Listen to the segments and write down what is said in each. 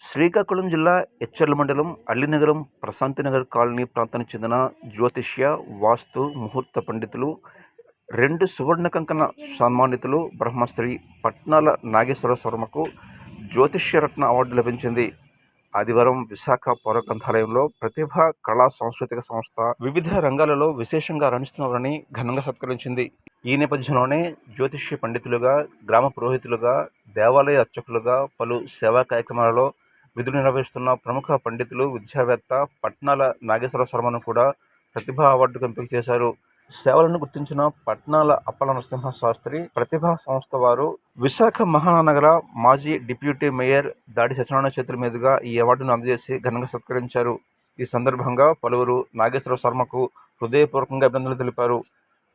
శ్రీకాకుళం జిల్లా ఎచ్చెర్ల మండలం అల్లినగరం ప్రశాంతినగర్ కాలనీ ప్రాంతానికి చెందిన జ్యోతిష్య, వాస్తు, ముహూర్త పండితులు, 2 సువర్ణ కంకణ సన్మానితులు బ్రహ్మశ్రీ పట్నాల నాగేశ్వర శర్మకు జ్యోతిష్యరత్న అవార్డు లభించింది. ఆదివారం విశాఖ పౌర గ్రంథాలయంలో ప్రతిభ కళా సాంస్కృతిక సంస్థ వివిధ రంగాలలో విశేషంగా రాణిస్తున్నవారని ఘనంగా సత్కరించింది. ఈ నేపథ్యంలోనే జ్యోతిష్య పండితులుగా, గ్రామ పురోహితులుగా, దేవాలయ అర్చకులుగా పలు సేవా కార్యక్రమాలలో విధులు నిర్వహిస్తున్న ప్రముఖ పండితులు, విద్యావేత్త పట్నాల నాగేశ్వర శర్మను కూడా ప్రతిభా అవార్డుకు ఎంపిక చేశారు. సేవలను గుర్తించిన పట్నాల అప్పల నరసింహ శాస్త్రి ప్రతిభా సంస్థ వారు విశాఖ మహానగర మాజీ డిప్యూటీ మేయర్ దాడి సత్యనారాయణ చేతుల మీదుగా ఈ అవార్డును అందజేసి ఘనంగా సత్కరించారు. ఈ సందర్భంగా పలువురు నాగేశ్వర శర్మకు హృదయపూర్వకంగా అభినందనలు తెలిపారు.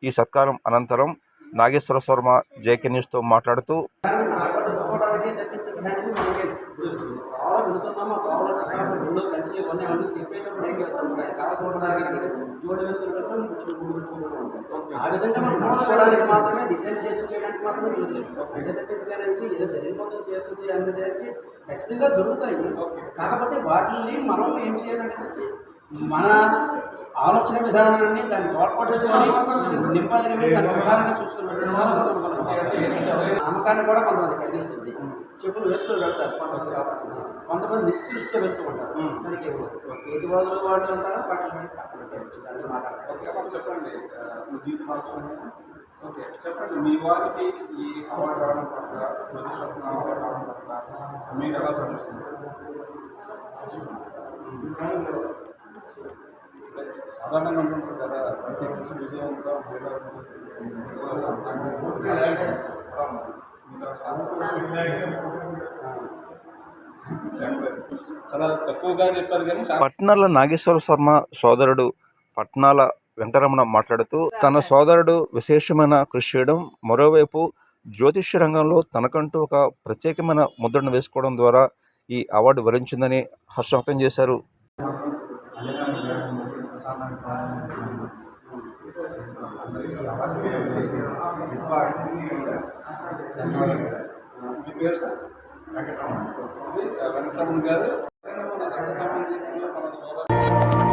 ఈ సత్కారం అనంతరం నాగేశ్వర శర్మ జేకే న్యూస్తో మాట్లాడుతూ ఆ విధంగా మనం నడుచుకోవడానికి మాత్రమే డిసైడ్ చేయడానికి మాత్రమే అంటే తప్పించడానికి ఏదో జరిగిపోతుంది చేస్తుంది అనేది ఖచ్చితంగా జరుగుతాయి. కాకపోతే వాటిని మనం ఏం చేయాలంటే మన ఆలోచన విధానాన్ని దాన్ని తోడ్పడుచుకొని నింపాదిగా దాని ప్రకారంగా చూసుకున్నట్టు చాలా నమ్మకాన్ని కూడా కొంతమంది కలిగిస్తుంది. చెప్పులు వేసుకొని వెళ్తారు కొంతమంది కావాల్సింది, కొంతమంది నిష్కృష్టితో వెళ్తూ ఉంటారు. మనకి ఎదువాదులు వాళ్ళు ఉంటారా పట్ల మాట్లాడతారు. చెప్పండి చెప్పండి మీ వారికి ఈ అవార్డు రావడం పట్ల, అవార్డు రావడం పట్ల మీరు ఎలా భావిస్తున్నారు? సాధారణంగా అనుకుంటారు కదా, ప్రతి మంచి విజయంగా చాలా తక్కువగా చెప్పారు కానీ పట్నాల నాగేశ్వర శర్మ సోదరుడు పట్నాల వెంకటరమణ మాట్లాడుతూ తన సోదరుడు విశేషమైన కృషి చేయడం, మరోవైపు జ్యోతిష్య రంగంలో తనకంటూ ఒక ప్రత్యేకమైన ముద్రను వేసుకోవడం ద్వారా ఈ అవార్డు వరించిందని హర్షం వ్యక్తం చేశారు. మీ పేరు సార్ వెంకటరమణ గారు. మన రక్త సంబంధించిన మన సోదరు